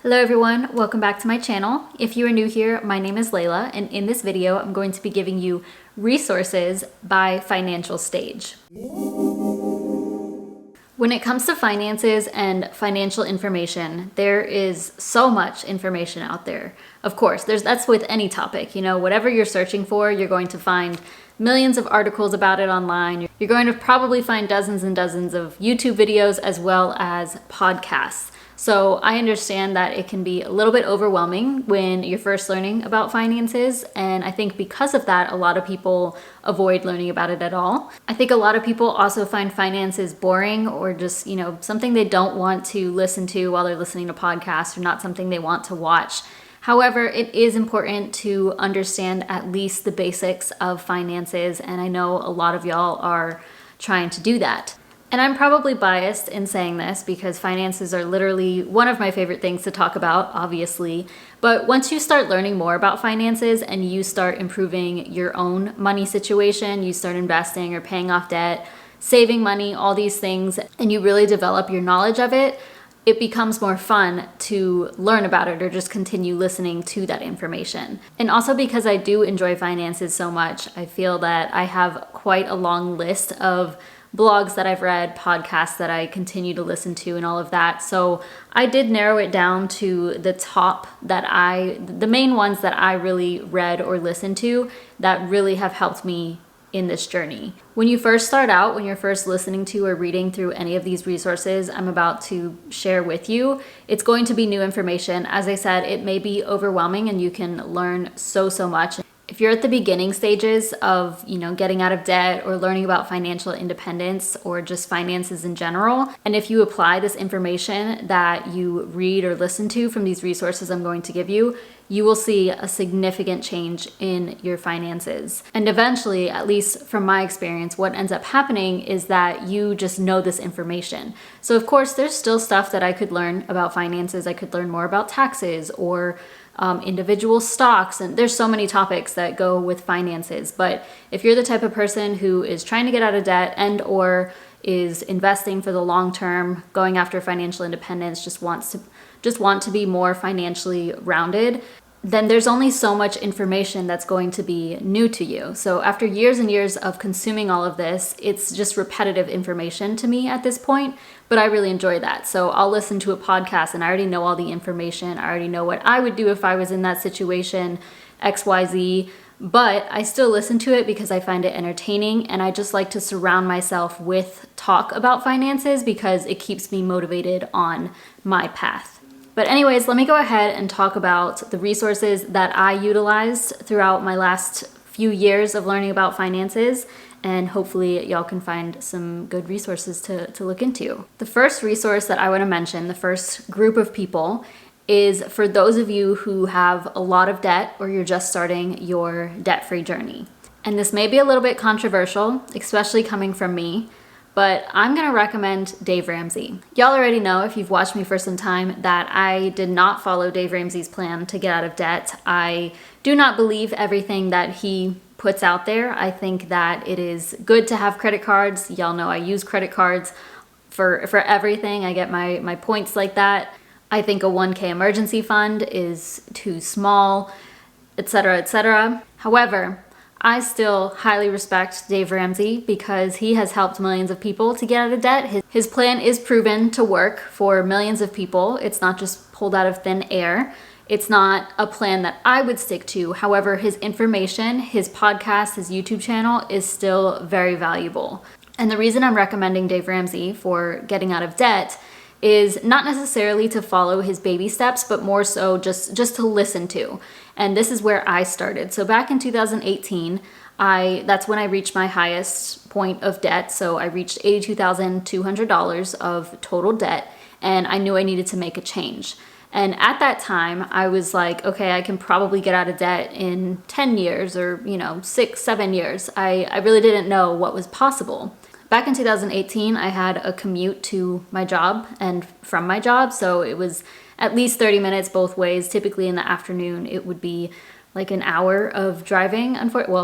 Hello everyone, welcome back to my channel. If you are new here, my name is Layla, and in this video, I'm going to be giving you resources by financial stage. When it comes to finances and financial information, there is so much information out there. Of course, that's with any topic. Whatever you're searching for, you're going to find millions of articles about it online. You're going to probably find dozens and dozens of YouTube videos as well as podcasts. So I understand that it can be a little bit overwhelming when you're first learning about finances, and I think because of that, a lot of people avoid learning about it at all. I think a lot of people also find finances boring or just, something they don't want to listen to while they're listening to podcasts or not something they want to watch. However, it is important to understand at least the basics of finances, and I know a lot of y'all are trying to do that. And I'm probably biased in saying this because finances are literally one of my favorite things to talk about, obviously. But once you start learning more about finances and you start improving your own money situation, you start investing or paying off debt, saving money, all these things, and you really develop your knowledge of it, it becomes more fun to learn about it or just continue listening to that information. And also because I do enjoy finances so much, I feel that I have quite a long list of blogs that I've read, podcasts that I continue to listen to, and all of that. So I did narrow it down to the main ones that I really read or listened to that really have helped me in this journey. When you first start out, when you're first listening to or reading through any of these resources I'm about to share with you, it's going to be new information. As I said, it may be overwhelming and you can learn so much. If you're at the beginning stages of, getting out of debt or learning about financial independence or just finances in general, and if you apply this information that you read or listen to from these resources I'm going to give you, you will see a significant change in your finances. And eventually, at least from my experience, what ends up happening is that you just know this information. So of course, there's still stuff that I could learn about finances. I could learn more about taxes or individual stocks, and there's so many topics that go with finances. But if you're the type of person who is trying to get out of debt and or is investing for the long term, going after financial independence, just want to be more financially rounded, then there's only so much information that's going to be new to you. So after years and years of consuming all of this, it's just repetitive information to me at this point, but I really enjoy that. So I'll listen to a podcast and I already know all the information. I already know what I would do if I was in that situation, XYZ, but I still listen to it because I find it entertaining, and I just like to surround myself with talk about finances because it keeps me motivated on my path. But anyways, let me go ahead and talk about the resources that I utilized throughout my last few years of learning about finances, and hopefully y'all can find some good resources to look into. The first resource that I want to mention, the first group of people, is for those of you who have a lot of debt or you're just starting your debt-free journey. And this may be a little bit controversial, especially coming from me, but I'm going to recommend Dave Ramsey. Y'all already know, if you've watched me for some time, that I did not follow Dave Ramsey's plan to get out of debt. I do not believe everything that he puts out there. I think that it is good to have credit cards. Y'all know I use credit cards for everything. I get my points like that. I think a 1K emergency fund is too small, etc., etc. However, I still highly respect Dave Ramsey because he has helped millions of people to get out of debt. His plan is proven to work for millions of people. It's not just pulled out of thin air. It's not a plan that I would stick to. However, his information, his podcast, his YouTube channel is still very valuable. And the reason I'm recommending Dave Ramsey for getting out of debt is not necessarily to follow his baby steps, but more so just to listen to. And this is where I started. So back in 2018, that's when I reached my highest point of debt. So I reached $82,200 of total debt, and I knew I needed to make a change. And at that time, I was like, okay, I can probably get out of debt in 10 years or, 6, 7 years. I really didn't know what was possible. Back in 2018, I had a commute to my job and from my job, so it was at least 30 minutes both ways. Typically in the afternoon, it would be like an hour of driving,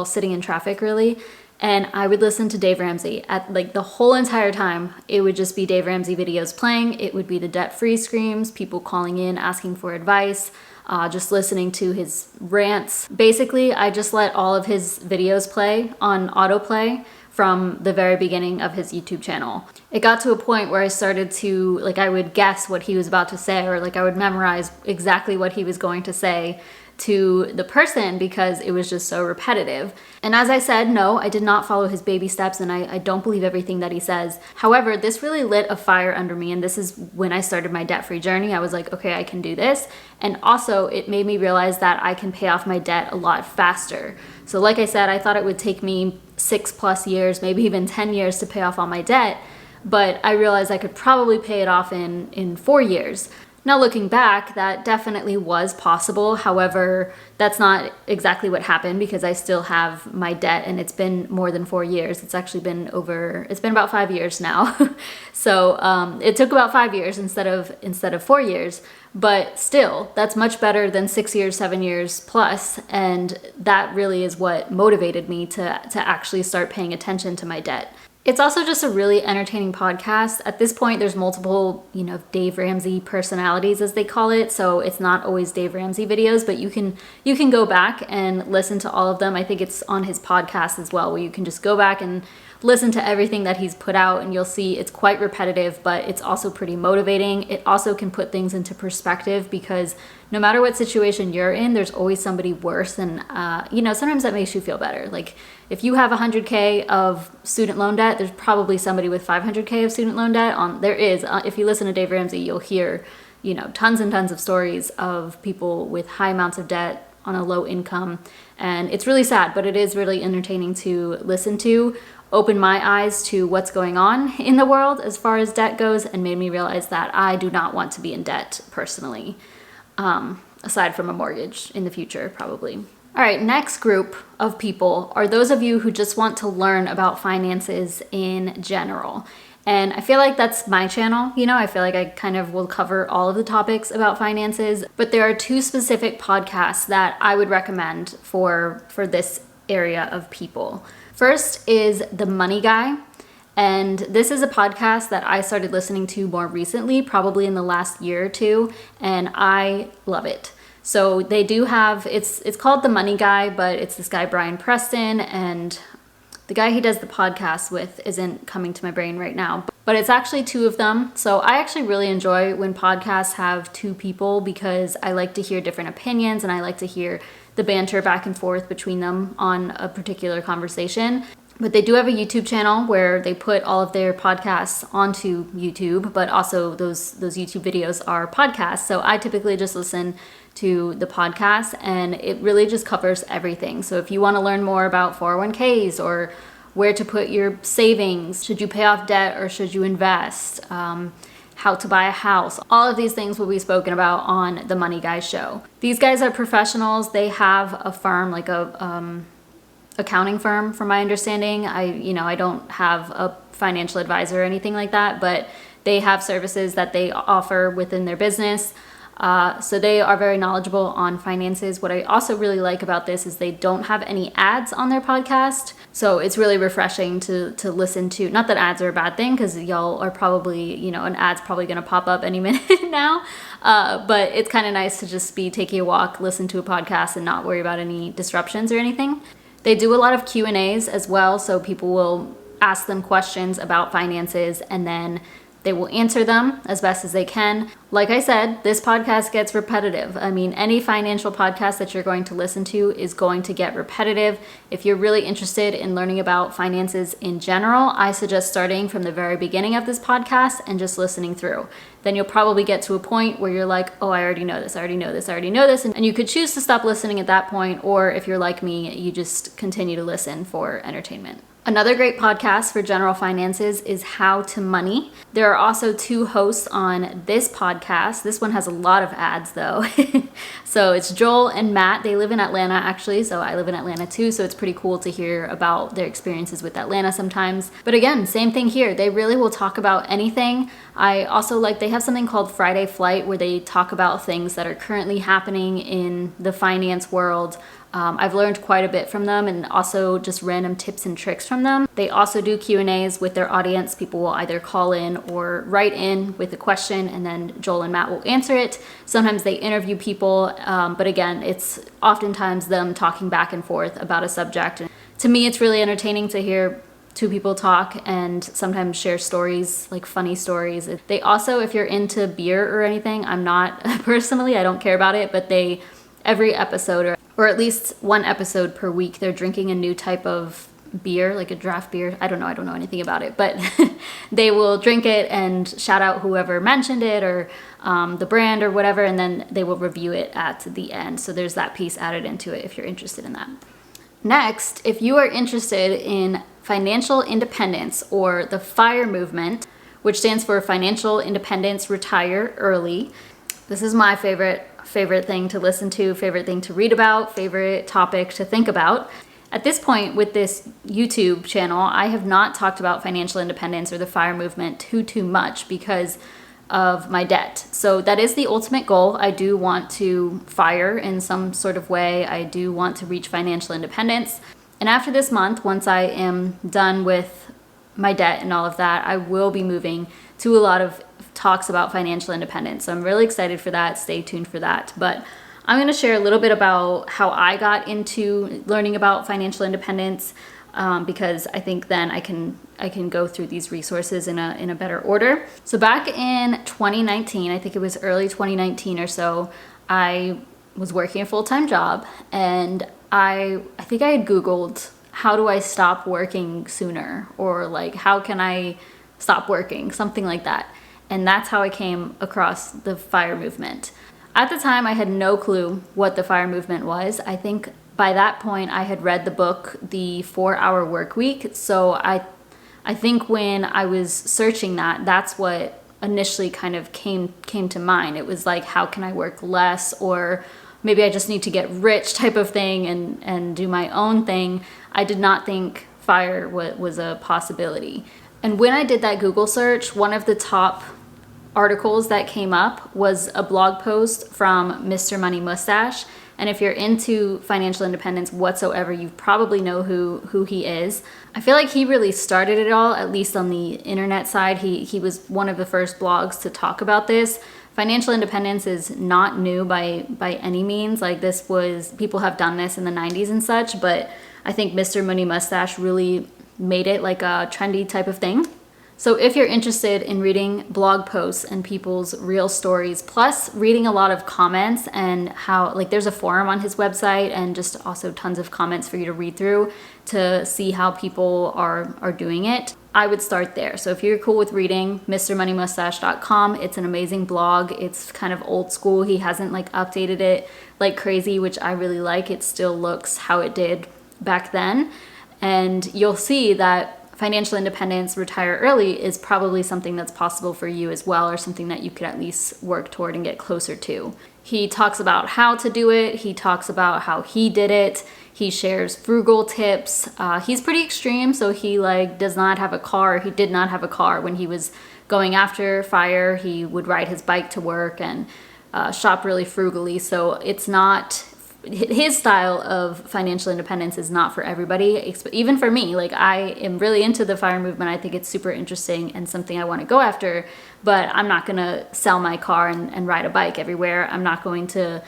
sitting in traffic really. and I would listen to Dave Ramsey at like the whole entire time. It would just be Dave Ramsey videos playing. It would be the debt-free screams, people calling in, asking for advice, just listening to his rants. Basically, I just let all of his videos play on autoplay from the very beginning of his YouTube channel. It got to a point where I started to, like, I would guess what he was about to say, or like I would memorize exactly what he was going to say to the person because it was just so repetitive. And as I said, no, I did not follow his baby steps, and I don't believe everything that he says. However, this really lit a fire under me, and this is when I started my debt-free journey. I was like, okay, I can do this. And also it made me realize that I can pay off my debt a lot faster. So like I said, I thought it would take me 6+ years, maybe even 10 years to pay off all my debt, but I realized I could probably pay it off in 4 years. Now looking back, that definitely was possible. However, that's not exactly what happened because I still have my debt, and it's been more than 4 years. It's been about 5 years now. So it took about 5 years instead of 4 years, but still, that's much better than 6 years, 7 years plus. And that really is what motivated me to actually start paying attention to my debt. It's also just a really entertaining podcast. At this point, there's multiple, Dave Ramsey personalities, as they call it. So it's not always Dave Ramsey videos, but you can go back and listen to all of them. I think it's on his podcast as well, where you can just go back and listen to everything that he's put out, and you'll see it's quite repetitive, but it's also pretty motivating. It also can put things into perspective because no matter what situation you're in, there's always somebody worse, and sometimes that makes you feel better. Like if you have 100K of student loan debt, there's probably somebody with 500K of student loan debt. If you listen to Dave Ramsey, you'll hear tons and tons of stories of people with high amounts of debt on a low income, and it's really sad, but it is really entertaining to listen to. Opened my eyes to what's going on in the world as far as debt goes, and made me realize that I do not want to be in debt personally, aside from a mortgage in the future, probably. All right, next group of people are those of you who just want to learn about finances in general. And I feel like that's my channel. I feel like I kind of will cover all of the topics about finances, but there are 2 specific podcasts that I would recommend for this area of people. First is The Money Guy, and this is a podcast that I started listening to more recently, probably in the last year or 2, and I love it. So they do have, it's called The Money Guy, but it's this guy, Brian Preston, and the guy he does the podcast with isn't coming to my brain right now, but it's actually 2 of them. So I actually really enjoy when podcasts have 2 people because I like to hear different opinions, and I like to hear the banter back and forth between them on a particular conversation. But they do have a YouTube channel where they put all of their podcasts onto YouTube, but also those YouTube videos are podcasts. So I typically just listen to the podcast, and it really just covers everything. So if you want to learn more about 401ks or where to put your savings, should you pay off debt or should you invest, how to buy a house, all of these things will be spoken about on The Money Guy show. These guys are professionals. They have a firm, like a accounting firm, from my understanding. I don't have a financial advisor or anything like that, but they have services that they offer within their business. So they are very knowledgeable on finances. What I also really like about this is they don't have any ads on their podcast. So it's really refreshing to listen to. Not that ads are a bad thing, because y'all are probably, an ad's probably going to pop up any minute now. But it's kind of nice to just be taking a walk, listen to a podcast, and not worry about any disruptions or anything. They do a lot of Q&As as well. So people will ask them questions about finances, and then they will answer them as best as they can. Like I said, this podcast gets repetitive. I mean, any financial podcast that you're going to listen to is going to get repetitive. If you're really interested in learning about finances in general, I suggest starting from the very beginning of this podcast and just listening through. Then you'll probably get to a point where you're like, oh, I already know this, I already know this, I already know this. And you could choose to stop listening at that point, or if you're like me, you just continue to listen for entertainment. Another great podcast for general finances is How to Money. There are also 2 hosts on this podcast. This one has a lot of ads though. So it's Joel and Matt. They live in Atlanta, actually. So I live in Atlanta too. So it's pretty cool to hear about their experiences with Atlanta sometimes. But again, same thing here. They really will talk about anything. I also they have something called Friday Flight where they talk about things that are currently happening in the finance world. I've learned quite a bit from them, and also just random tips and tricks from them. They also do Q&As with their audience. People will either call in or write in with a question, and then Joel and Matt will answer it. Sometimes they interview people, but again, it's oftentimes them talking back and forth about a subject. And to me, it's really entertaining to hear two people talk and sometimes share stories, like funny stories. They also, if you're into beer or anything, I'm not personally, I don't care about it, but every episode or at least one episode per week, they're drinking a new type of beer, like a draft beer. I don't know anything about it, but they will drink it and shout out whoever mentioned it or the brand or whatever, and then they will review it at the end. So there's that piece added into it if you're interested in that. Next, if you are interested in financial independence or the FIRE movement, which stands for Financial Independence Retire Early, this is my favorite thing to listen to, favorite thing to read about, favorite topic to think about. At this point with this YouTube channel, I have not talked about financial independence or the FIRE movement too much because of my debt. So that is the ultimate goal. I do want to FIRE in some sort of way. I do want to reach financial independence. And after this month, once I am done with my debt and all of that, I will be moving to a lot of talks about financial independence. So I'm really excited for that. Stay tuned for that. But I'm going to share a little bit about how I got into learning about financial independence because I think then I can go through these resources in a better order. So back in 2019, I think it was early 2019 or so, I was working a full-time job, and I think I had Googled, how do I stop working sooner? Or like, how can I stop working? Something like that. And that's how I came across the FIRE movement. At the time, I had no clue what the FIRE movement was. I think by that point, I had read the book, The 4-Hour Work Week. So I think when I was searching that, that's what initially kind of came to mind. It was like, how can I work less? Or maybe I just need to get rich type of thing and do my own thing. I did not think FIRE was a possibility. And when I did that Google search, one of the top articles that came up was a blog post from Mr. Money Mustache. And if you're into financial independence whatsoever, you probably know who he is. I feel like he really started it all, at least on the internet side. He was one of the first blogs to talk about this. Financial independence is not new by any means. Like, this was, people have done this in the 90s and such, but I think Mr. Money Mustache really made it like a trendy type of thing. So if you're interested in reading blog posts and people's real stories, plus reading a lot of comments and how, like, there's a forum on his website and just also tons of comments for you to read through to see how people are doing it, I would start there. So if you're cool with reading, MrMoneyMustache.com, it's an amazing blog. It's kind of old school. He hasn't like updated it like crazy, which I really like. It still looks how it did back then. And you'll see that financial independence, retire early, is probably something that's possible for you as well, or something that you could at least work toward and get closer to. He talks about how to do it. He talks about how he did it. He shares frugal tips. He's pretty extreme, so he does not have a car. He did not have a car when he was going after FIRE. He would ride his bike to work and shop really frugally. So it's not, his style of financial independence is not for everybody, even for me. Like, I am really into the FIRE movement. I think it's super interesting and something I want to go after, but I'm not going to sell my car and ride a bike everywhere. I'm not going to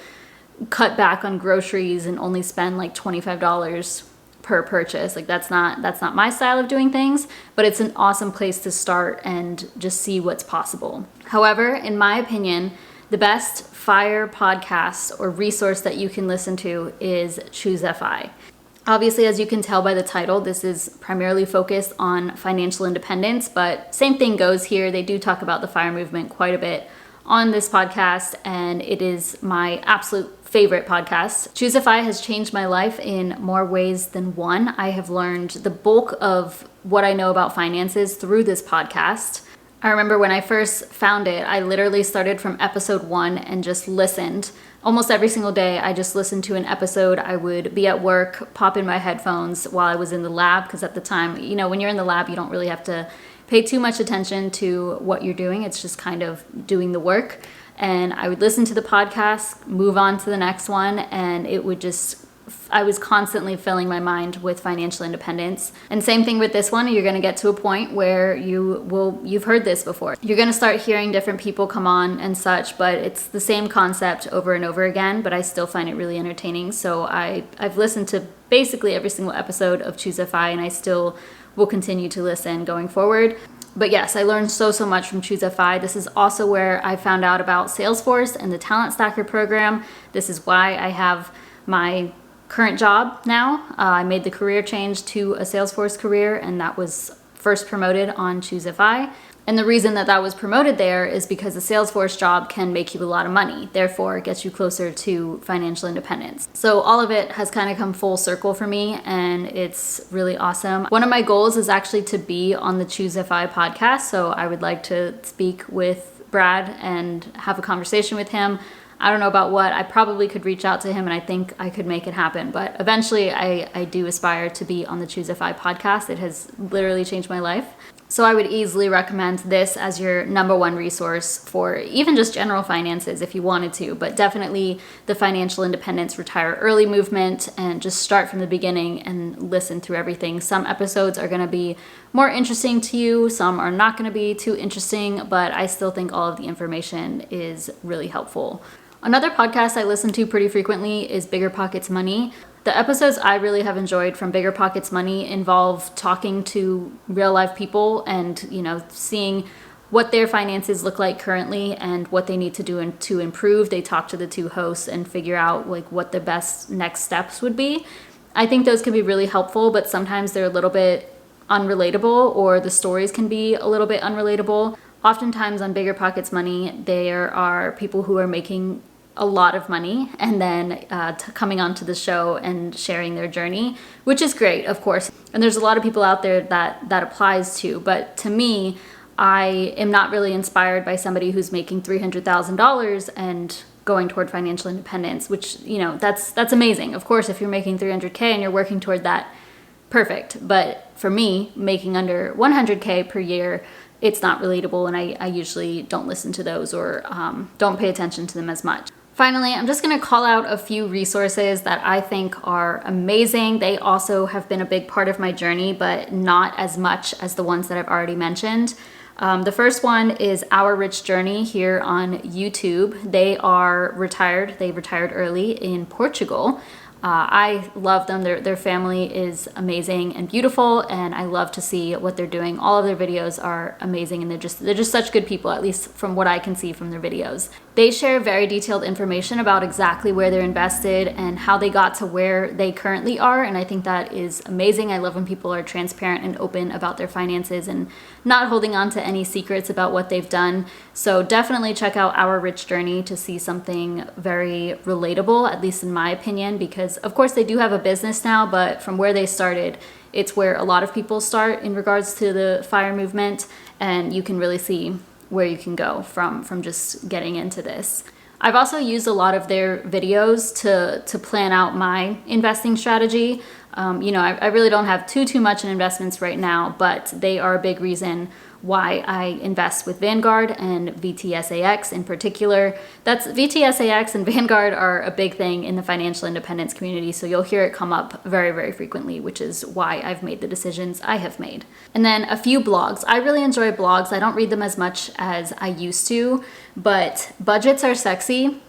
cut back on groceries and only spend like $25 per purchase. Like, that's not my style of doing things, but it's an awesome place to start and just see what's possible. However, in my opinion, the best FIRE podcast or resource that you can listen to is Choose FI. Obviously, as you can tell by the title, this is primarily focused on financial independence, but same thing goes here. They do talk about the FIRE movement quite a bit on this podcast, and it is my absolute favorite podcast. Choose FI has changed my life in more ways than one. I have learned the bulk of what I know about finances through this podcast. I remember when I first found it, I literally started from episode 1 and just listened. Almost every single day, I just listened to an episode. I would be at work, pop in my headphones while I was in the lab, because at the time, when you're in the lab, you don't really have to pay too much attention to what you're doing. It's just kind of doing the work. And I would listen to the podcast, move on to the next one, and I was constantly filling my mind with financial independence. And same thing with this one, you're going to get to a point where you've heard this before. You're going to start hearing different people come on and such, but it's the same concept over and over again, but I still find it really entertaining. So I've listened to basically every single episode of Choosify, and I still will continue to listen going forward. But yes, I learned so much from Choosify. This is also where I found out about Salesforce and the Talent Stacker program. This is why I have my current job now. I made the career change to a Salesforce career, and that was first promoted on Choosify. And the reason that was promoted there is because the Salesforce job can make you a lot of money. Therefore, it gets you closer to financial independence. So all of it has kind of come full circle for me, and it's really awesome. One of my goals is actually to be on the Choosify podcast. So I would like to speak with Brad and have a conversation with him. I don't know about what. I probably could reach out to him, and I think I could make it happen. But eventually, I do aspire to be on the Choosify podcast. It has literally changed my life. So I would easily recommend this as your number one resource for even just general finances if you wanted to, but definitely the financial independence, retire early movement, and just start from the beginning and listen through everything. Some episodes are going to be more interesting to you, some are not going to be too interesting, but I still think all of the information is really helpful. Another podcast I listen to pretty frequently is Bigger Pockets Money. The episodes I really have enjoyed from Bigger Pockets Money involve talking to real life people and, seeing what their finances look like currently and what they need to do to improve. They talk to the two hosts and figure out what the best next steps would be. I think those can be really helpful, but sometimes they're a little bit unrelatable, or the stories can be a little bit unrelatable. Oftentimes on Bigger Pockets Money, there are people who are making a lot of money and then coming onto the show and sharing their journey, which is great, of course. And there's a lot of people out there that applies to, but to me, I am not really inspired by somebody who's making $300,000 and going toward financial independence, which, that's amazing. Of course, if you're making $300K and you're working toward that, perfect. But for me, making under $100K per year, it's not relatable, and I usually don't listen to those or don't pay attention to them as much. Finally, I'm just going to call out a few resources that I think are amazing. They also have been a big part of my journey, but not as much as the ones that I've already mentioned. The first one is Our Rich Journey here on YouTube. They are retired. They retired early in Portugal. I love them. Their family is amazing and beautiful, and I love to see what they're doing. All of their videos are amazing, and they're just such good people, at least from what I can see from their videos. They share very detailed information about exactly where they're invested and how they got to where they currently are, and I think that is amazing. I love when people are transparent and open about their finances and not holding on to any secrets about what they've done. So definitely check out Our Rich Journey to see something very relatable, at least in my opinion, because of course they do have a business now, but from where they started, it's where a lot of people start in regards to the FIRE movement, and you can really see where you can go from just getting into this. I've also used a lot of their videos to plan out my investing strategy. I really don't have too much in investments right now, but they are a big reason why I invest with Vanguard and VTSAX in particular. VTSAX and Vanguard are a big thing in the financial independence community, so you'll hear it come up very, very frequently, which is why I've made the decisions I have made. And then a few blogs. I really enjoy blogs. I don't read them as much as I used to, but Budgets Are Sexy,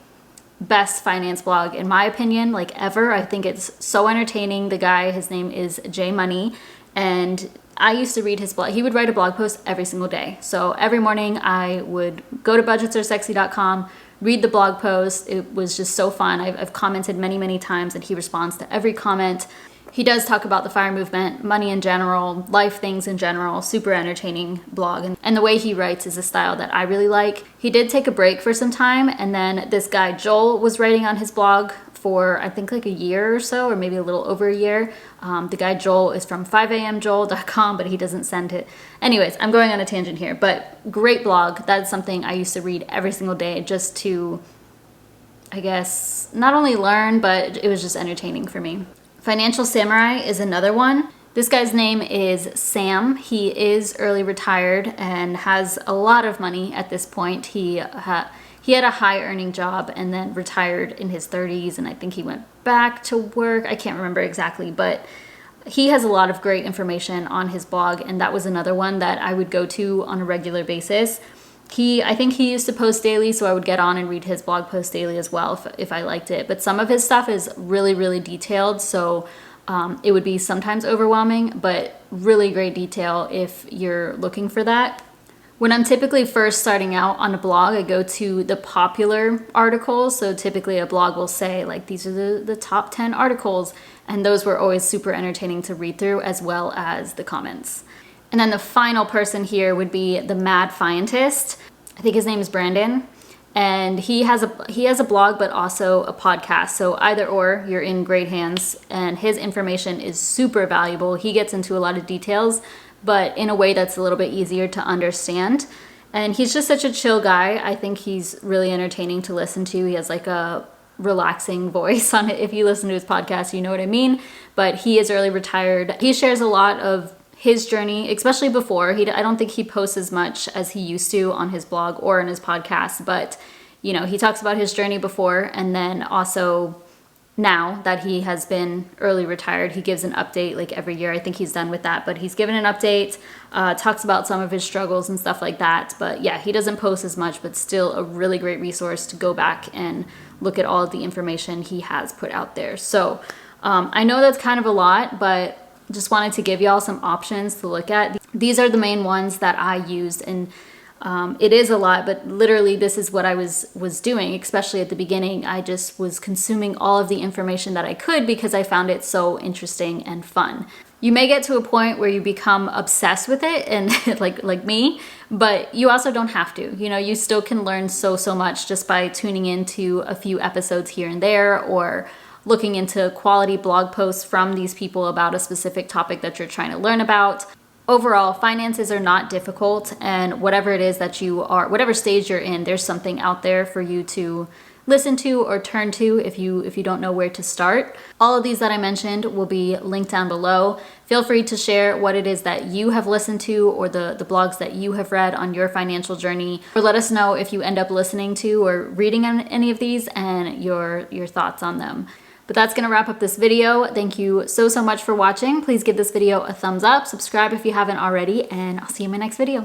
best finance blog in my opinion, ever. I think it's so entertaining. The guy, his name is Jay Money, and I used to read his blog. He would write a blog post every single day. So every morning I would go to budgetsaresexy.com, read the blog post. It was just so fun. I've commented many times, and he responds to every comment. He does talk about the FIRE movement, money in general, life things in general, super entertaining blog. And the way he writes is a style that I really like. He did take a break for some time, and then this guy Joel was writing on his blog for I think like a year or so, or maybe a little over a year. The guy Joel is from 5amjoel.com, but he doesn't send it. Anyways, I'm going on a tangent here, but great blog. That's something I used to read every single day just to, I guess, not only learn, but it was just entertaining for me. Financial Samurai is another one. This guy's name is Sam. He is early retired and has a lot of money at this point. He had a high earning job and then retired in his 30s, and I think he went back to work. I can't remember exactly, but he has a lot of great information on his blog, and that was another one that I would go to on a regular basis. I think he used to post daily, so I would get on and read his blog post daily as well if I liked it. But some of his stuff is really, really detailed, so it would be sometimes overwhelming, but really great detail if you're looking for that. When I'm typically first starting out on a blog, I go to the popular articles. So typically a blog will say like, these are the top 10 articles. And those were always super entertaining to read through, as well as the comments. And then the final person here would be the Mad Fientist. I think his name is Brandon. And he has a blog, but also a podcast. So either or, you're in great hands. And his information is super valuable. He gets into a lot of details, but in a way that's a little bit easier to understand. And he's just such a chill guy. I think he's really entertaining to listen to. He has like a relaxing voice on it. If you listen to his podcast, you know what I mean. But he is early retired. He shares a lot of his journey, especially before. I don't think he posts as much as he used to on his blog or in his podcast, but you know, he talks about his journey before, and then also now that he has been early retired, he gives an update like every year. I think he's done with that, but he's given an update, talks about some of his struggles and stuff like that. But yeah, he doesn't post as much, but still a really great resource to go back and look at all of the information he has put out there. So I know that's kind of a lot, but just wanted to give y'all some options to look at. These are the main ones that I used, and it is a lot, but literally this is what I was doing, especially at the beginning. I just was consuming all of the information that I could because I found it so interesting and fun. You may get to a point where you become obsessed with it, and like me, but you also don't have to. You know, you still can learn so much just by tuning into a few episodes here and there, or looking into quality blog posts from these people about a specific topic that you're trying to learn about. Overall, finances are not difficult, and whatever it is that you are, whatever stage you're in, there's something out there for you to listen to or turn to if you don't know where to start. All of these that I mentioned will be linked down below. Feel free to share what it is that you have listened to, or the blogs that you have read on your financial journey, or let us know if you end up listening to or reading any of these and your thoughts on them. But that's gonna wrap up this video. Thank you so much for watching. Please give this video a thumbs up, subscribe if you haven't already, and I'll see you in my next video.